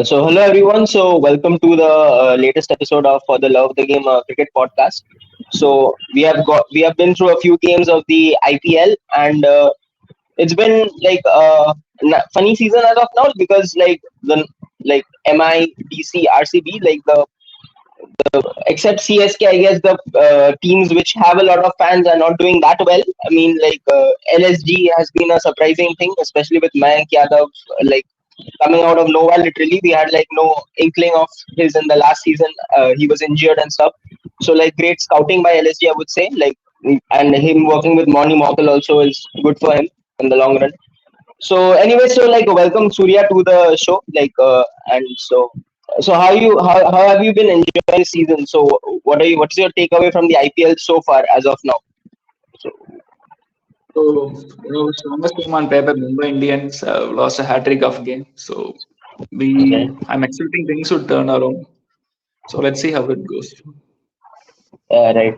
So hello everyone. So welcome to the latest episode of For the Love of the Game cricket podcast. So we have been through a few games of the IPL, and it's been like a funny season as of now because like MI, DC, RCB, like the except CSK, I guess the teams which have a lot of fans are not doing that well. I mean, LSG has been a surprising thing, especially with Mayank Yadav, like coming out of nowhere. Literally, we had like no inkling of his in the last season. He was injured and stuff. So like great scouting by LSG, I would say. And him working with Moni Morkel also is good for him in the long run. So anyway, so like welcome Surya to the show. So how have you been enjoying this season? So what's your takeaway from the IPL so far as of now? So Strongest team on paper, Mumbai Indians lost a hat trick of game. So okay, I'm expecting things should turn around. So let's see how it goes. right.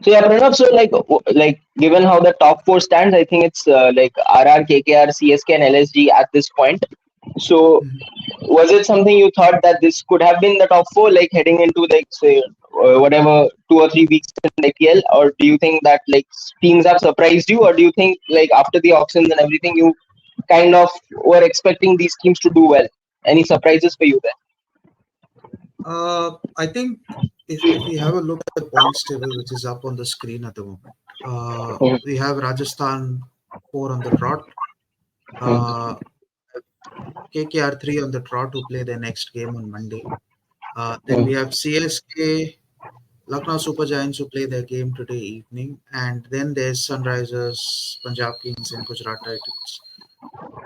So yeah, Pranav. So like given how the top four stands, I think it's like RR, KKR, CSK, and LSG at this point. So was it something you thought that this could have been the top four, like heading into like say whatever 2 or 3 weeks in IPL, or do you think that like teams have surprised you, or do you think like after the auctions and everything you kind of were expecting these teams to do well? Any surprises for you there? I think if we have a look at the points table, which is up on the screen at the moment, we have Rajasthan 4 on the trot, uh, KKR 3 on the trot to play their next game on Monday. Then we have CSK, Lucknow Super Giants who play their game today evening, and then there's Sunrisers, Punjab Kings, and Gujarat Titans.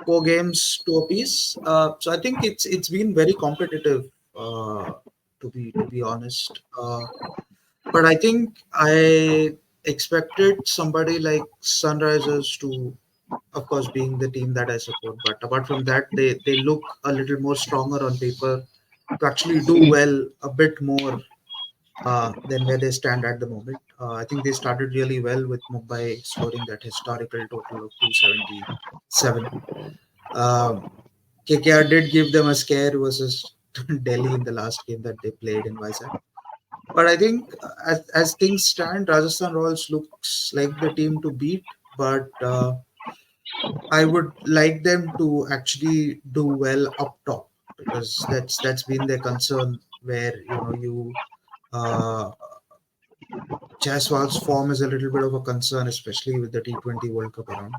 4 games, two apiece. So I think it's been very competitive. To be honest. But I think I expected somebody like Sunrisers to, of course, being the team that I support. But apart from that, they look a little more stronger on paper to actually do well a bit more than where they stand at the moment. I think they started really well with Mumbai scoring that historical total of 277. Um, KKR did give them a scare versus Delhi in the last game that they played in Vizag. But I think as things stand, Rajasthan Royals looks like the team to beat. But I would like them to actually do well up top because that's been their concern. Where uh, Jaiswal's form is a little bit of a concern, especially with the T20 World Cup around.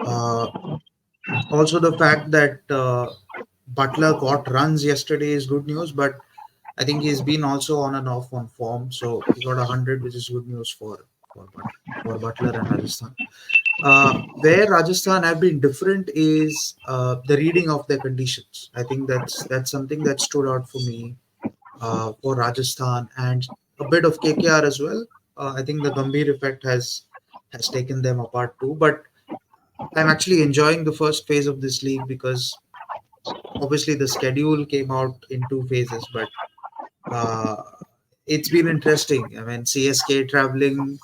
Uh, Also, the fact that Butler got runs yesterday is good news, but I think he's been also on and off on form. So he got 100, which is good news for Butler and Rajasthan. Where Rajasthan have been different is the reading of their conditions. I think that's something that stood out for me for Rajasthan and a bit of KKR as well. I think the Gambhir effect has taken them apart too, but I'm actually enjoying the first phase of this league because obviously the schedule came out in 2 phases, but uh, it's been interesting. I mean, CSK traveling,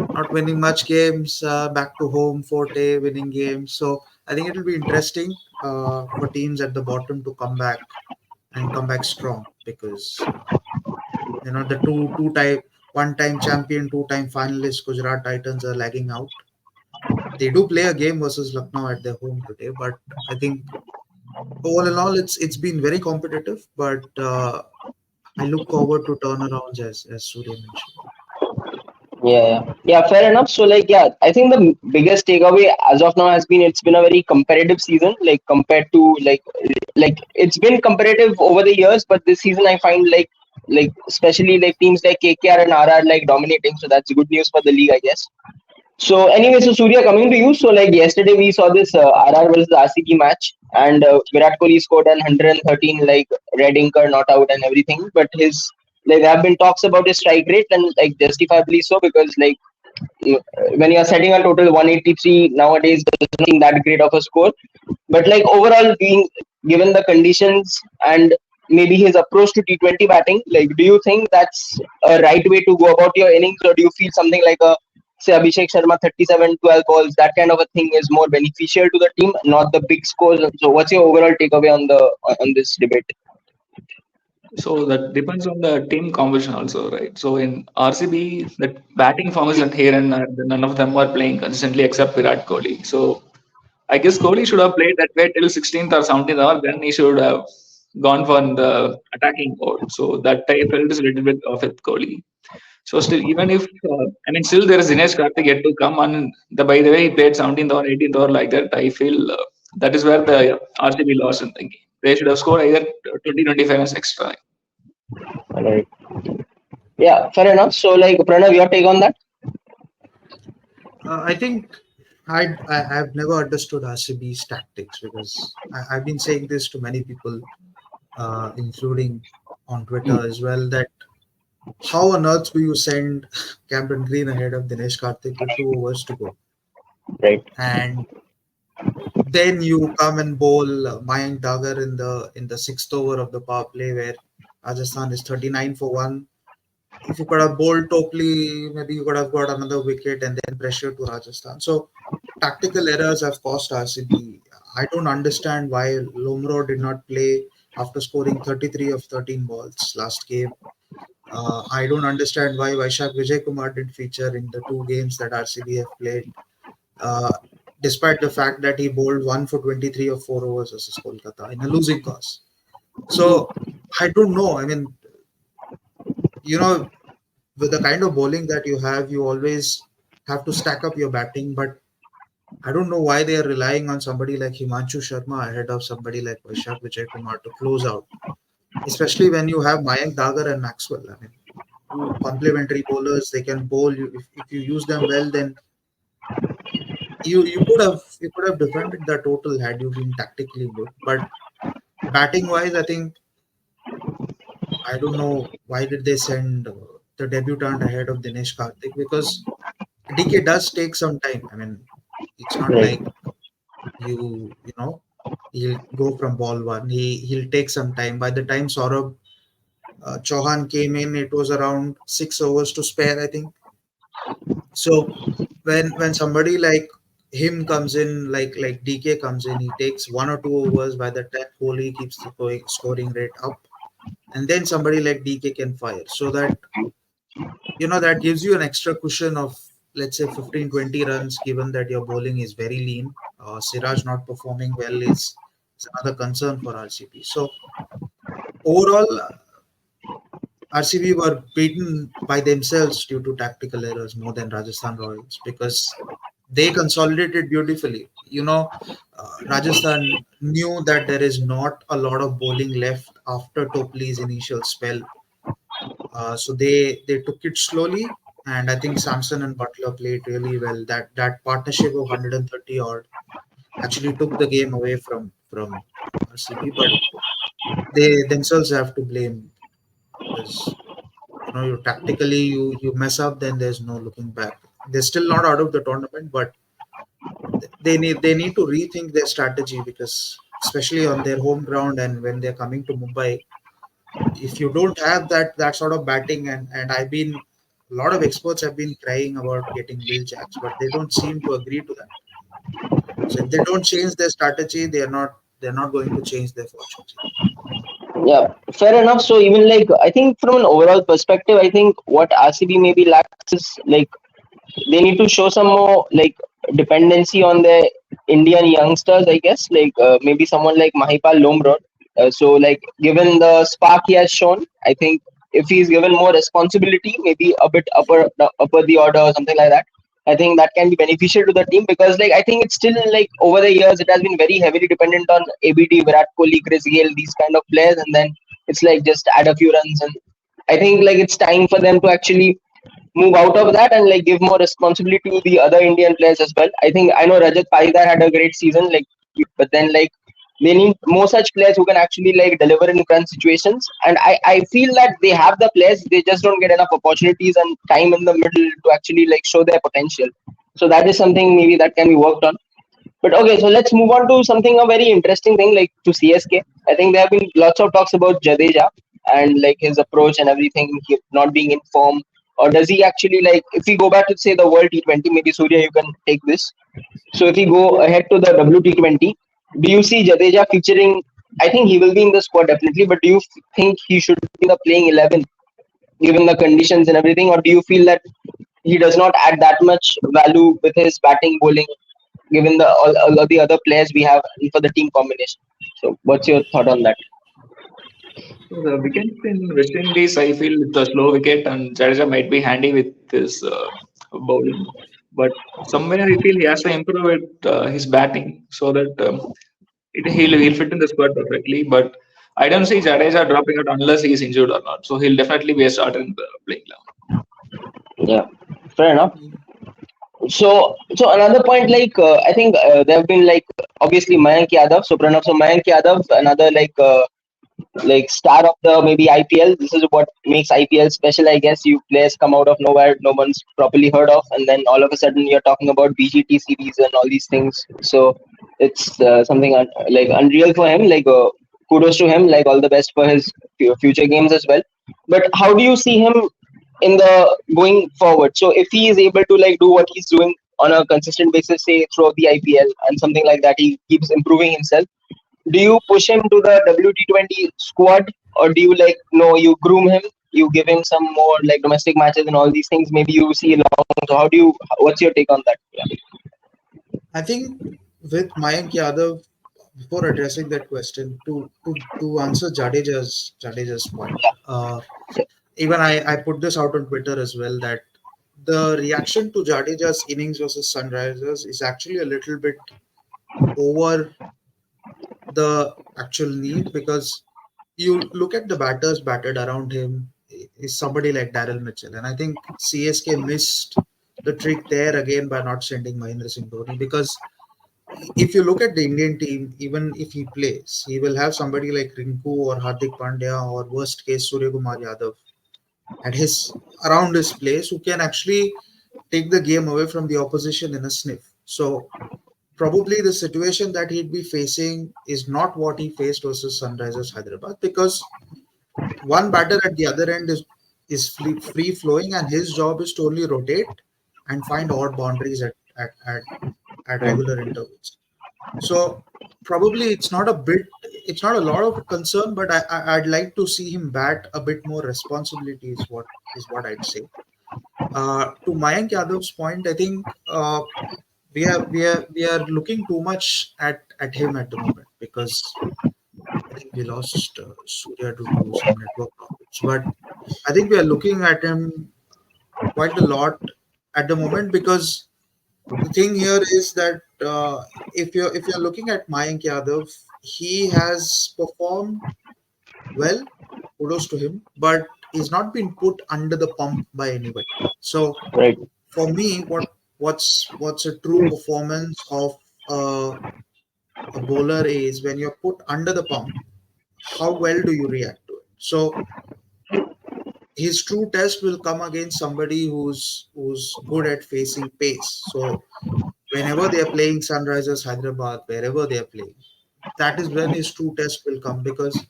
not winning much games, back to home, Forte winning games. So I think it'll be interesting for teams at the bottom to come back and come back strong because the two time one-time champion, two-time finalist Gujarat Titans are lagging out. They do play a game versus Lucknow at their home today, but I think all in all, it's been very competitive. But I look forward to turnarounds as Surya mentioned. Yeah, fair enough. So I think the biggest takeaway as of now has been it's been a very competitive season, like compared to like it's been competitive over the years, but this season I find like especially like teams like KKR and RR like dominating. So that's good news for the league, I guess. So anyway, so Surya, coming to you. So like yesterday we saw this RR versus RCB match, and Virat Kohli scored an 113 like red inker not out and everything. But his like there have been talks about his strike rate and like justifiably so because like when you are setting a total 183 nowadays, there's nothing that great of a score. But like overall, being given the conditions and maybe his approach to T20 batting, like do you think that's a right way to go about your innings, or do you feel something like a say Abhishek Sharma 37, 12 balls, that kind of a thing is more beneficial to the team, not the big scores. So what's your overall takeaway on this debate? So that depends on the team composition also, right? So in RCB, the batting form is here and none of them are playing consistently except Virat Kohli. So I guess Kohli should have played that way till 16th or 17th hour. Then he should have gone for the attacking mode. So that I felt is a little bit off with Kohli. So still, even if still there is Dinesh Karthik yet to come, and by the way he played 17th or 18th or like that. I feel that is where the RCB lost in the game. They should have scored either 20-25 as extra. Right. Yeah, fair enough. So like Pranav, your take on that? I think I've never understood RCB's tactics because I've been saying this to many people, including on Twitter as well, that how on earth do you send Cameron Green ahead of Dinesh Karthik with 2 overs to go? Right. And then you come and bowl Mayank Dagar in the sixth over of the power play where Rajasthan is 39 for 1. If you could have bowled Topley, maybe you could have got another wicket and then pressure to Rajasthan. So tactical errors have cost RCB. I don't understand why Lomro did not play after scoring 33 of 13 balls last game. I don't understand why Vaishak Vijaykumar did feature in the 2 games that RCB have played, uh, despite the fact that he bowled 1 for 23 of 4 overs versus Kolkata in a losing cause. So I don't know. I mean, with the kind of bowling that you have, you always have to stack up your batting. But I don't know why they are relying on somebody like Himanshu Sharma ahead of somebody like Vaishak Vijaykumar to close out, especially when you have Mayank Dagar and Maxwell. I mean, 2 complementary bowlers. They can bowl. If you use them well, then you could have defended the total had you been tactically good. But batting wise, I think I don't know why did they send the debutant ahead of Dinesh Karthik because DK does take some time. I mean, it's not Right. like you know he'll go from ball one. He'll take some time. By the time Saurabh Chauhan came in, it was around 6 overs to spare, I think. So when somebody like him comes in, like DK comes in, he takes 1 or 2 overs. By the time Kohli keeps the scoring rate up, and then somebody like DK can fire, so that that gives you an extra cushion of, let's say, 15-20 runs, given that your bowling is very lean. Siraj not performing well is another concern for RCB. So overall, RCB were beaten by themselves due to tactical errors more than Rajasthan Royals because they consolidated beautifully. Rajasthan knew that there is not a lot of bowling left after Topley's initial spell. So they took it slowly, and I think Samson and Butler played really well. That partnership of 130 odd actually took the game away from RCB, but they themselves have to blame because you tactically you mess up, then there's no looking back. They're still not out of the tournament, but they need to rethink their strategy because especially on their home ground and when they're coming to Mumbai, if you don't have that sort of batting, and a lot of experts have been crying about getting Will Jacks, but they don't seem to agree to that. So if they don't change their strategy, they're not going to change their fortunes. Yeah, fair enough. So even like I think from an overall perspective, I think what RCB maybe lacks is like they need to show some more like dependency on their Indian youngsters, I guess. Like maybe someone like Mahipal Lomrod. So like given the spark he has shown, I think if he's given more responsibility, maybe a bit upper the order or something like that, I think that can be beneficial to the team because like I think it's still like over the years it has been very heavily dependent on ABD, Virat Kohli, Chris Gayle, these kind of players, and then it's like just add a few runs. And I think like it's time for them to actually move out of that and like give more responsibility to the other Indian players as well. I think I know Rajat Patidar had a great season, like, but then like they need more such players who can actually like deliver in crunch situations. And I feel that they have the players, they just don't get enough opportunities and time in the middle to actually like show their potential. So that is something maybe that can be worked on. But okay, so let's move on to something a very interesting thing like to CSK. I think there have been lots of talks about Jadeja and like his approach and everything, he not being in form. or does he actually, like, if we go back to say the World T20, maybe Surya, you can take this. So if we go ahead to the WT20, do you see Jadeja featuring? I think he will be in the squad definitely, but do you think he should be in the playing 11 given the conditions and everything, or do you feel that he does not add that much value with his batting, bowling, given the all the other players we have for the team combination? So what's your thought on that? So the wickets in West Indies, I feel it's a slow wicket, and Jadeja might be handy with his bowling. But somewhere I feel he has to improve his batting so that he'll fit in the squad perfectly. But I don't see Jadeja dropping out unless he's injured or not. So he'll definitely be a starter in the playing 11. Yeah, fair enough. So another point, like I think there have been, like, obviously Mayank Yadav, so Pranav, so Mayank Yadav, another like star of the maybe IPL. This is what makes IPL special, I guess. You players come out of nowhere, no one's properly heard of, and then all of a sudden you're talking about BGT series and all these things. So it's something like unreal for him. Like kudos to him. Like all the best for his future games as well. But how do you see him in the going forward? So if he is able to like do what he's doing on a consistent basis, say throughout the IPL and something like that, he keeps improving himself. Do you push him to the WT20 squad, or do you, like, no, you groom him, you give him some more like domestic matches and all these things? Maybe you see long. So how do you? What's your take on that? Yeah. I think with Mayank Yadav, before addressing that question, to answer Jadeja's point, even I put this out on Twitter as well, that the reaction to Jadeja's innings versus Sunrisers is actually a little bit over the actual need, because you look at the batters batted around him is somebody like Daryl Mitchell, and I think CSK missed the trick there again by not sending Mahendra Singh Dhoni, because if you look at the Indian team, even if he plays, he will have somebody like Rinku or Hardik Pandya or worst case Surya Kumar Yadav at his around his place, who can actually take the game away from the opposition in a sniff. So probably the situation that he'd be facing is not what he faced versus Sunrisers Hyderabad, because one batter at the other end is free flowing, and his job is to only rotate and find odd boundaries at regular intervals. So probably it's not a lot of concern, but I'd like to see him bat a bit more responsibility is what I'd say. To Mayank Yadav's point, I think we are looking too much at him at the moment, because I think we lost Surya due to some network problems. But I think we are looking at him quite a lot at the moment, because the thing here is that if you're looking at Mayank Yadav, he has performed well, kudos to him, but he's not been put under the pump by anybody. So Right. for me, what's a true performance of a bowler is when you're put under the pump. How well do you react to it? So his true test will come against somebody who's good at facing pace. So whenever they are playing Sunrisers Hyderabad, wherever they are playing, that is when his true test will come, because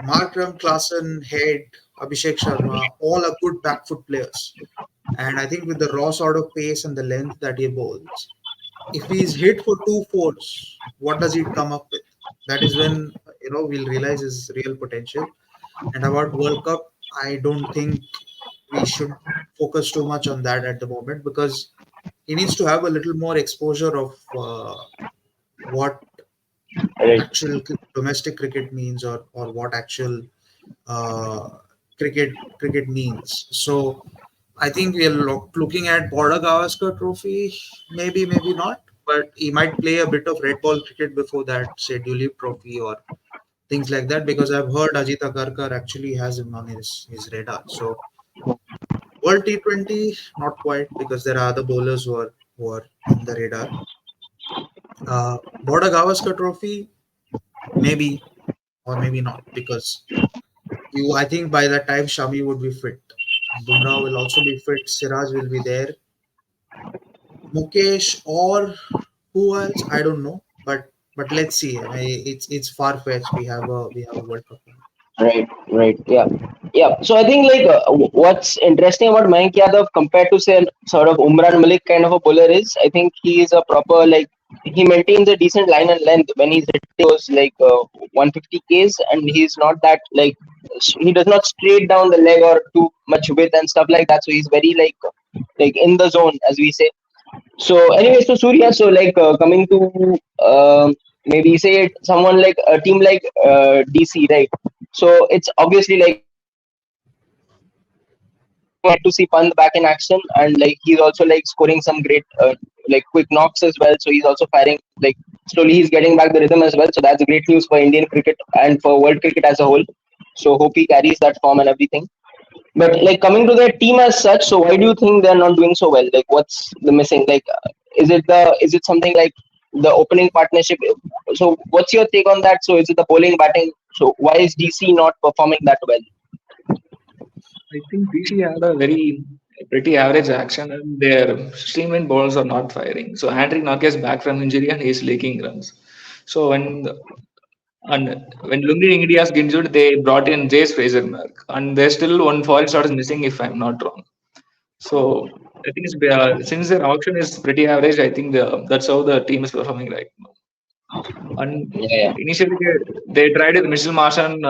Markram, Klassen, Head, Abhishek Sharma, all are good back foot players. And I think with the raw sort of pace and the length that he bowls, if he's hit for 2 fours, what does he come up with? That is when we'll realize his real potential. And about World Cup, I don't think we should focus too much on that at the moment, because he needs to have a little more exposure of what Right. actual domestic cricket means, or what actual uh, cricket means. So I think we are looking at Border Gavaskar Trophy, maybe not, but he might play a bit of red ball cricket before that, say Dulip Trophy or things like that, because I've heard Ajit Agarkar actually has him on his radar. So World T20, not quite, because there are other bowlers who are on the radar. Border Gavaskar Trophy, maybe or maybe not, because I think by that time Shami would be fit. Bumrah will also be fit. Siraj will be there. Mukesh or who else? I don't know. But let's see. I mean, it's far fetched. We have a World Cup. Right. Right. Yeah. Yeah, so I think like what's interesting about Mayank Yadav compared to say sort of Umran Malik kind of a bowler is I think he is a proper like he maintains a decent line and length when he's hitting those like 150 Ks, and he's not that like he does not straight down the leg or too much width and stuff like that. So he's very like in the zone as we say. So anyway, so Surya, so like coming to maybe say it, someone like a team like DC, right? So it's obviously like get to see Pant back in action, and like he's also like scoring some great like quick knocks as well. So he's also firing like slowly. He's getting back the rhythm as well. So that's great news for Indian cricket and for world cricket as a whole. So hope he carries that form and everything. But like coming to their team as such, so why do you think they're not doing so well? Like what's the missing? Like is it something like the opening partnership? So what's your take on that? So is it the bowling batting? So why is DC not performing that well? I think DC had a very pretty average action, and their streaming bowlers are not firing. So Henry Knock is back from injury and he's leaking runs. So and when Lungi India's injured, they brought in Jace Frasermark, and there's still one foil shot is missing if I'm not wrong. So I think since their auction is pretty average, I think that's how the team is performing right now. And Yeah, initially they tried with Mitchell Marsh and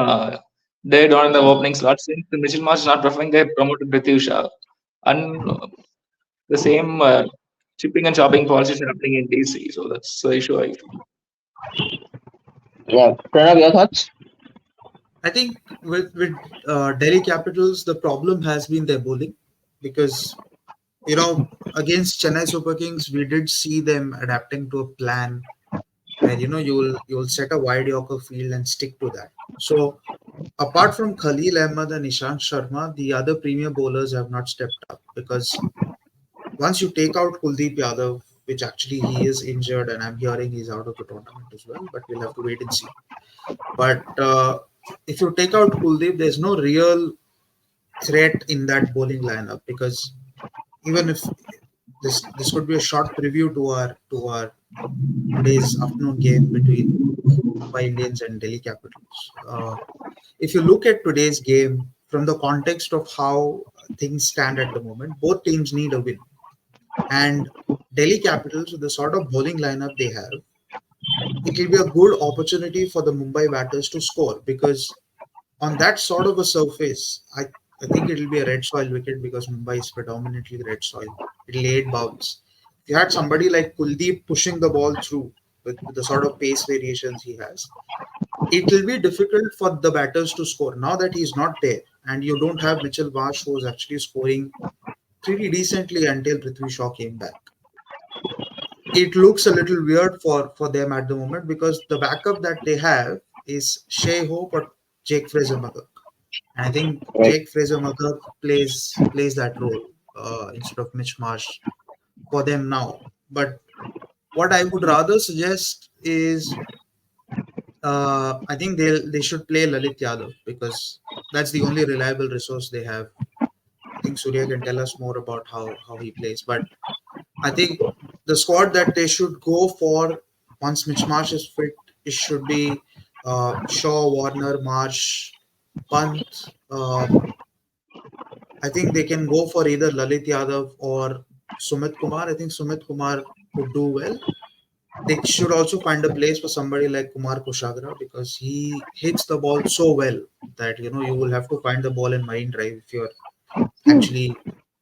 they don't in the opening slot. Since the Mitchell Marsh is not performing, they promoted Prithvi Shah. And the same chipping and chopping policy is happening in DC. So that's the issue I feel. yeah. Pranav, your thoughts? I think with Delhi Capitals, the problem has been their bowling because against Chennai Super Kings, we did see them adapting to a plan where you'll set a wide Yorker field and stick to that. So apart from Khalil Ahmed and Ishant Sharma, the other premier bowlers have not stepped up because once you take out Kuldeep Yadav, which actually he is injured and I'm hearing he's out of the tournament as well, but we'll have to wait and see. But if you take out Kuldeep, there's no real threat in that bowling lineup because even if this could be a short preview to our today's afternoon game between Mumbai Indians and Delhi Capitals. If you look at today's game from the context of how things stand at the moment, both teams need a win. And Delhi Capitals, with the sort of bowling lineup they have, it will be a good opportunity for the Mumbai batters to score because on that sort of a surface, I think it will be a red soil wicket because Mumbai is predominantly red soil. It'll aid bounce. If you had somebody like Kuldeep pushing the ball through with the sort of pace variations he has, it will be difficult for the batters to score. Now that he's not there, and you don't have Mitchell Marsh, who was actually scoring pretty decently until Prithvi Shaw came back. It looks a little weird for them at the moment because the backup that they have is Shea Hope or Jake Fraser McGurk. And I think Right. Jake Fraser McGurk plays that role instead of Mitch Marsh for them now. But what I would rather suggest is I think they should play Lalit Yadav because that's the only reliable resource they have. I think Surya can tell us more about how he plays, but I think the squad that they should go for once Mitch Marsh is fit, it should be Shaw, Warner, Marsh, Pant. I think they can go for either Lalit Yadav or Sumit Kumar. I think Sumit Kumar could do well. They should also find a place for somebody like Kumar Kushagra because he hits the ball so well that you will have to find the ball in Marine Drive if you're actually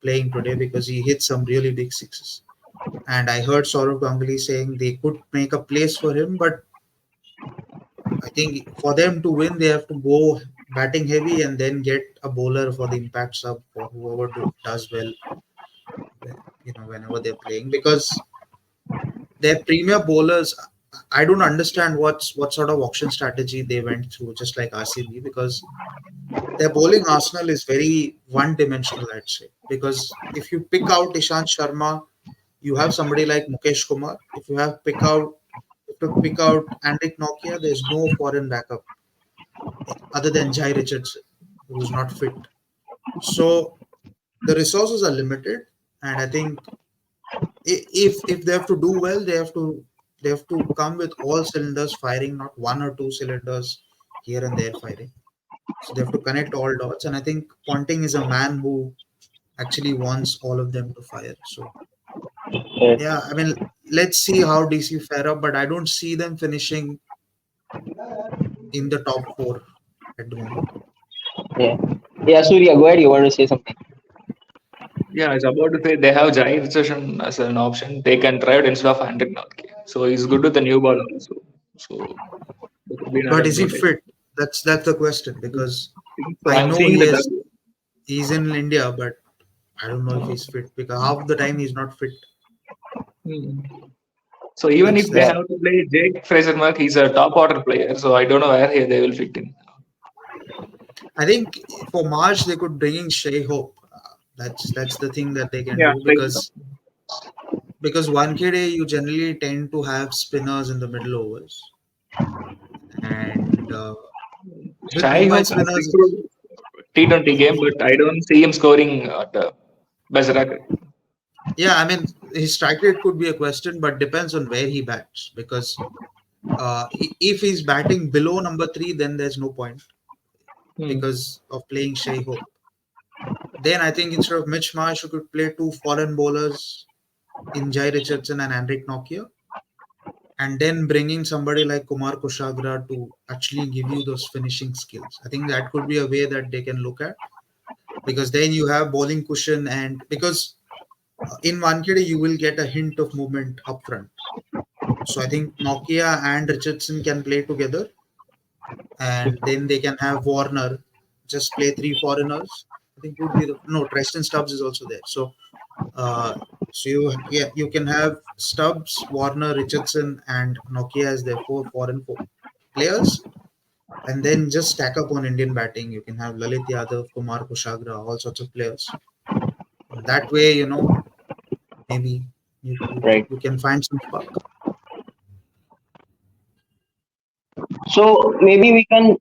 playing today because he hits some really big sixes. And I heard Saurav Ganguly saying they could make a place for him, but I think for them to win, they have to go batting heavy and then get a bowler for the impact sub for whoever does well, whenever they're playing because their premier bowlers. I don't understand what sort of auction strategy they went through, just like RCB, because their bowling arsenal is very one-dimensional, I'd say. Because if you pick out Ishant Sharma, you have somebody like Mukesh Kumar. If you pick out Andik Nokia, there's no foreign backup other than Jai Richardson, who's not fit. So the resources are limited, and I think if they have to do well, they have to come with all cylinders firing, not one or two cylinders here and there firing. So they have to connect all dots. And I think Ponting is a man who actually wants all of them to fire. So Yeah. yeah, I mean, let's see how DC fare up, but I don't see them finishing in the top four at the moment. Yeah. Yeah, Surya, go ahead. You want to say something? Yeah, I was about to say they have Jai Richardson as an option. They can try it instead of Hendrik Nokia. So he's good with the new ball also. So that could be But another is he advantage. fit? That's the question, because So I I'm know seeing that. he's in India, but I don't know if he's fit because half the time he's not fit. Hmm. So even if they That's Yeah. have to play Jake Fraser-Mark, he's a top order player. So I don't know where here they will fit in. I think for March they could bring in Shea Hope. That's the thing that they can Yeah, do, like because 1KD you generally tend to have spinners in the middle overs, and with Shai Mumbai Hope has spinners, improved T20 game, but I don't see him scoring at the Bergerac. yeah, I mean his strike rate could be a question, but depends on where he bats. Because if he's batting below number three, then there's no point Hmm. because of playing Shea Hope. Then I think instead of Mitch Marsh, you could play two foreign bowlers in Jai Richardson and Henrik Nokia, and then bringing somebody like Kumar Kushagra to actually give you those finishing skills. I think that could be a way that they can look at, because then you have bowling cushion, and because in Wankhede you will get a hint of movement up front. So I think Nokia and Richardson can play together, and then they can have Warner just play three foreigners. I think would be the no Tristan Stubbs is also there. Uh, so you can have Stubbs, Warner, Richardson, and Nokia as their four players, and then just stack up on Indian batting. You can have Lalit Yadav, Kumar Kushagra, all sorts of players. That way, maybe you you, Right. you can find some spark. So maybe we can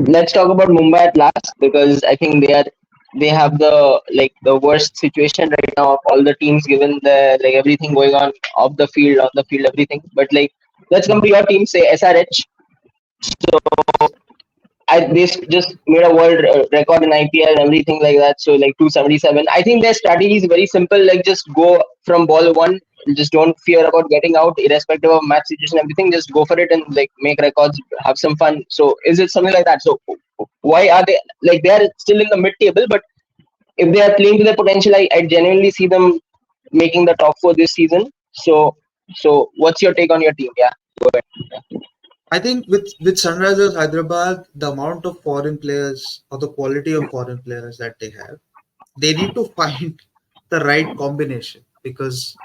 let's talk about Mumbai at last, because I think they have the worst situation right now of all the teams, given the like everything going on off the field, on the field, everything. But like, let's come to your team, say SRH. So just made a world record in IPL and everything like that. So like 277. I think their strategy is very simple. Like just go from ball one. Just don't fear about getting out, irrespective of match situation, everything. Just go for it and like make records, have some fun. So is it something like that? So why are they like they are still in the mid table? But if they are playing to their potential, I genuinely see them making the top four this season. So what's your take on your team? Yeah, go ahead. I think with Sunrisers Hyderabad, the amount of foreign players or the quality of foreign players that they have, they need to find the right combination, because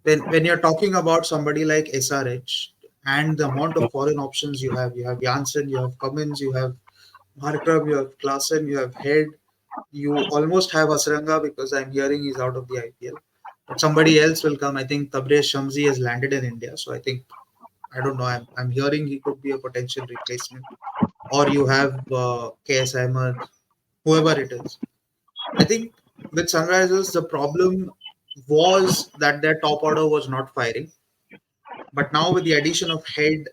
when you're talking about somebody like SRH and the amount of foreign options you have Janssen, you have Cummins, you have Markram, you have Klassen, you have Head, you almost have Asranga because I'm hearing he's out of the IPL. But somebody else will come. I think Tabrez Shamsi has landed in India, so I think I don't know. I'm hearing he could be a potential replacement. Or you have KS Ahmed, whoever it is. I think with Sunrisers, the problem was that their top order was not firing. But now with the addition of Head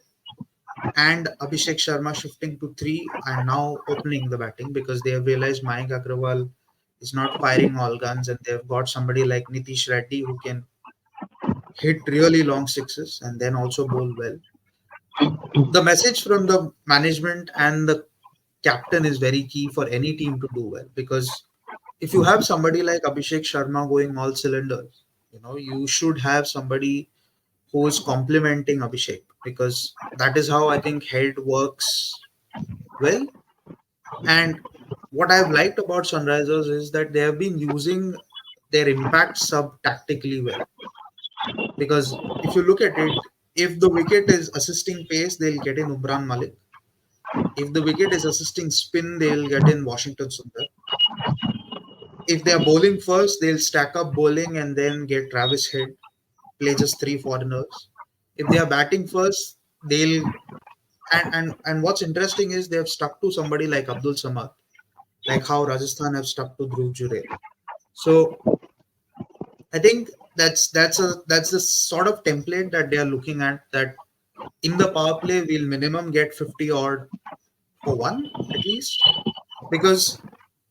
and Abhishek Sharma shifting to three and now opening the batting, because they have realized Mayank Agrawal is not firing all guns, and they've got somebody like Nitish Reddy who can hit really long sixes and then also bowl well. The message from the management and the captain is very key for any team to do well, because if you have somebody like Abhishek Sharma going all cylinders, you should have somebody who is complementing Abhishek, because that is how I think Head works well. And what I've liked about Sunrisers is that they have been using their impact sub tactically well, because if you look at it, if the wicket is assisting pace, they'll get in Umran Malik. If the wicket is assisting spin, they'll get in Washington Sundar. If they are bowling first, they'll stack up bowling and then get Travis Head, play just three foreigners. If they are batting first, they'll and what's interesting is they have stuck to somebody like Abdul Samad, like how Rajasthan have stuck to Dhruv Jurel. So I think that's the sort of template that they are looking at. That in the power play, we'll minimum get 50 odd for one at least. Because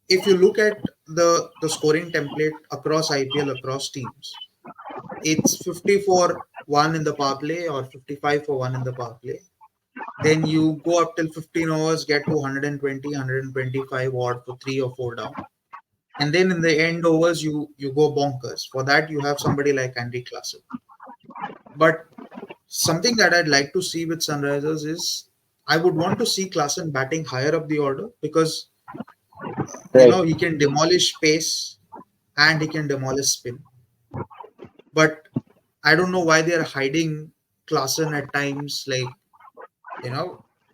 if you look at the scoring template across IPL, across teams, it's 50 for one in the power play or 55 for one in the power play. Then you go up till 15 overs, get to 120, 125 odd for three or four down. And then in the end overs, you go bonkers. For that, you have somebody like Andy Classen. But something that I'd like to see with Sunrisers is I would want to see Klassen batting higher up the order because Right. he can demolish pace and he can demolish spin. But I don't know why they are hiding Klassen at times, like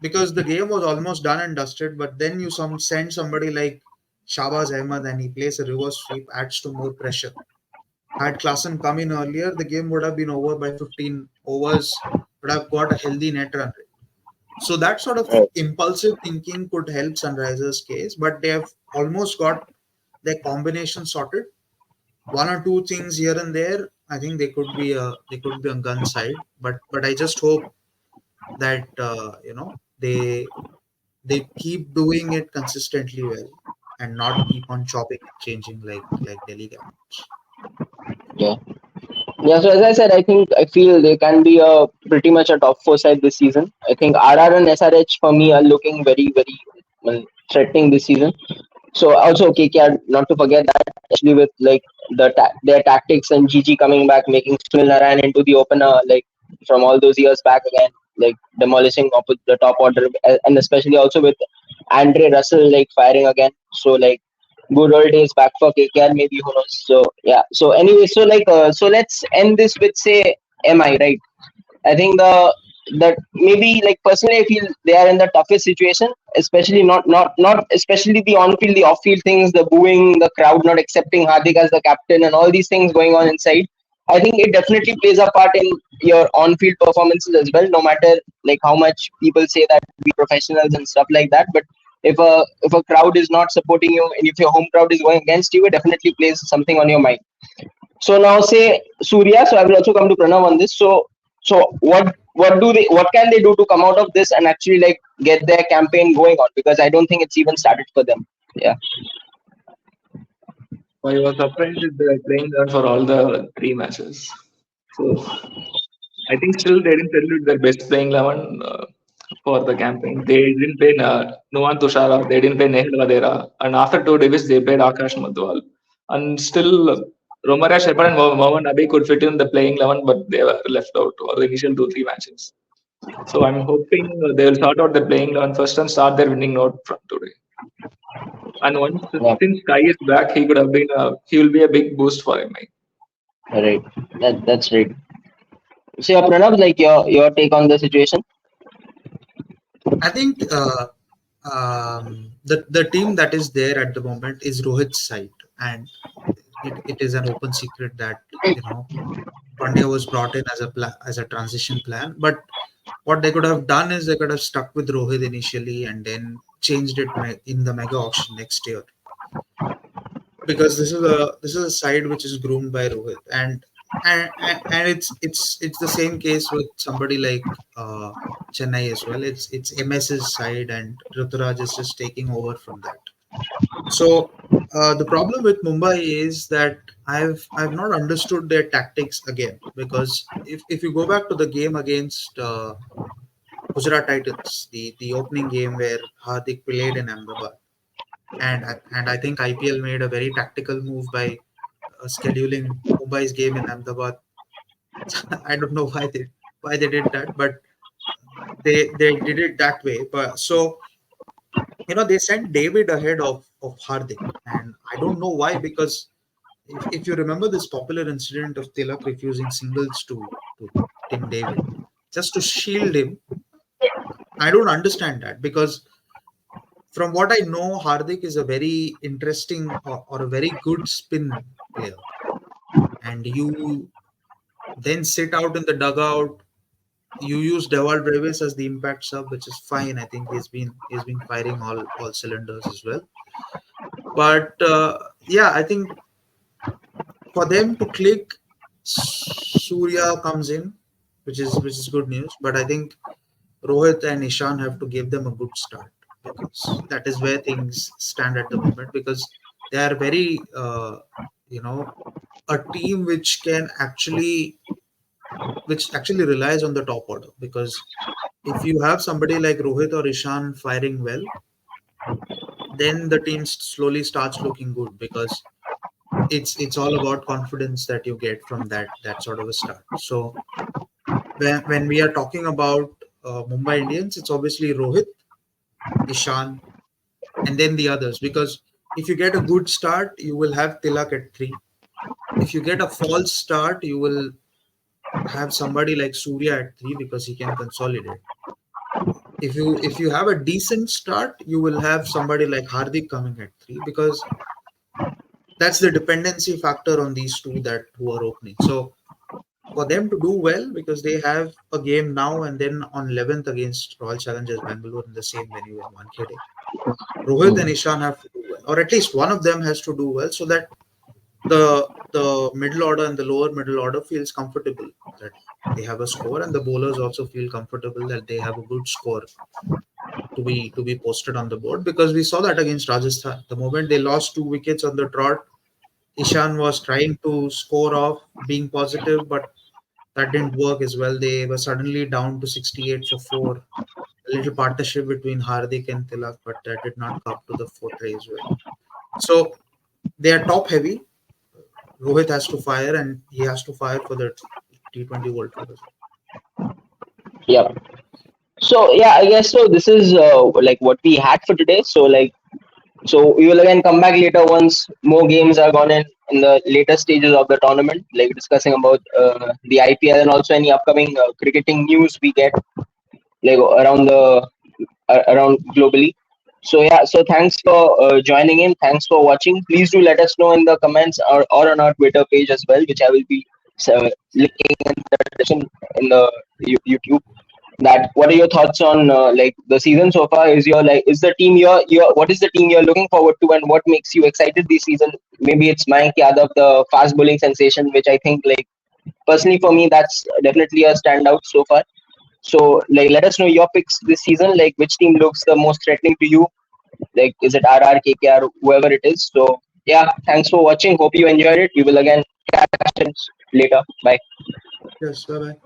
because the game was almost done and dusted. But then you send somebody like Shahbaz Ahmed and he plays a reverse sweep, adds to more pressure. Had Klassen come in earlier, the game would have been over by 15 overs, would have got a healthy net run rate. So that sort of Right. impulsive thinking could help Sunrisers' case, but they have almost got their combination sorted. One or two things here and there, I think they could be on gun side, but I just hope that they keep doing it consistently well and not keep on chopping and changing like Delhi Capitals. Yeah. Yeah, so as I said, I feel they can be a pretty much a top four side this season. I think RR and SRH for me are looking very, very threatening this season. So also KKR, not to forget that, especially with like their tactics and GG coming back, making Sunil Narayan into the opener, like from all those years back again, like demolishing the top order, and especially also with Andre Russell like firing again. So like good old days back for KKR, maybe who knows. So yeah. So anyway, so let's end this with say MI, right? I think that maybe like personally I feel they are in the toughest situation, especially not especially the on field, the off field things, the booing, the crowd not accepting Hardik as the captain, and all these things going on inside. I think it definitely plays a part in your on field performances as well. No matter like how much people say that we professionals and stuff like that, but if a crowd is not supporting you and if your home crowd is going against you, it definitely plays something on your mind. So now say Surya. So I will also come to Pranav on this. So what can they do to come out of this and actually like get their campaign going on? Because I don't think it's even started for them. Yeah. I was surprised with the playing level for all the three matches. So I think still they didn't salute their best playing 11 for the campaign. They didn't play Nuwan Tushara, they didn't play Nehal Vadera, and after two divisions they played Akash Madhwal. And still Romaria Shepherd and Mohammad Nabi could fit in the playing 11, but they were left out for the initial 2-3 matches. So I'm hoping they will sort out the playing 11 first and start their winning note from today. And once Yeah. since Sky is back, he will be a big boost for MI. Right. That's right. So yeah, Pranav, like your take on the situation. I think the team that is there at the moment is Rohit's side, and it is an open secret that Pandya was brought in as a transition plan. But what they could have done is they could have stuck with Rohit initially and then changed it in the mega auction next year, because this is a side which is groomed by Rohit, and it's the same case with somebody like Chennai as well. It's MS's side, and Ruturaj is just taking over from that. So the problem with Mumbai is that I've not understood their tactics again, because if you go back to the game against Gujarat Titans, the opening game where Hardik played in Ahmedabad, and I think IPL made a very tactical move by scheduling Mumbai's game in Ahmedabad. I don't know why they did that, but they did it that way. But so they sent David ahead of Hardik, and I don't know why, because if you remember this popular incident of Tilak refusing singles to Tim David just to shield him, I don't understand that, because from what I know, Hardik is a very interesting or a very good spin player, and you then sit out in the dugout. You use Deval Brevis as the impact sub, which is fine. I think he's been firing all cylinders as well. But yeah, I think for them to click, Surya comes in. which is good news. But I think Rohit and Ishan have to give them a good start, because that is where things stand at the moment. Because they are very, you know, a team which actually relies on the top order. Because if you have somebody like Rohit or Ishan firing well, then the team slowly starts looking good, because it's all about confidence that you get from that sort of a start. So when we are talking about Mumbai Indians, it's obviously Rohit, Ishan, and then the others. Because if you get a good start, you will have Tilak at three. If you get a false start, you will have somebody like Surya at three, because he can consolidate. If you have a decent start, you will have somebody like Hardik coming at three, because that's the dependency factor on these two that who are opening. So for them to do well, because they have a game now and then on 11th against Royal Challengers Bangalore in the same venue in Wankhede, Rohit and Ishan have to do well, or at least one of them has to do well, so that the middle order and the lower middle order feels comfortable that they have a score, and the bowlers also feel comfortable that they have a good score to be posted on the board. Because we saw that against Rajasthan, the moment they lost 2 wickets on the trot, Ishan was trying to score off, being positive, but that didn't work as well. They were suddenly down to 68 for four. A little partnership between Hardik and Tilak, but that did not come to the fore as well. So they are top heavy. Rohit has to fire, and he has to fire for the T20 World Cup as Yeah. So yeah, I guess so. This is like what we had for today. So we will again come back later once more games are gone in the later stages of the tournament, like discussing about the IPL and also any upcoming cricketing news we get like around globally. So yeah, so thanks for joining in. Thanks for watching. Please do let us know in the comments or on our Twitter page as well, which I will be linking in the description in the YouTube. That what are your thoughts on like the season so far? Is the team you're what is the team you're looking forward to, and what makes you excited this season? Maybe it's Mayank Yadav, the fast bowling sensation, which I think like personally for me that's definitely a standout so far. So, like, let us know your picks this season. Like, which team looks the most threatening to you? Like, is it RR, KKR, whoever it is? So, yeah, thanks for watching. Hope you enjoyed it. We will again catch you later. Bye. well. Yes, bye bye.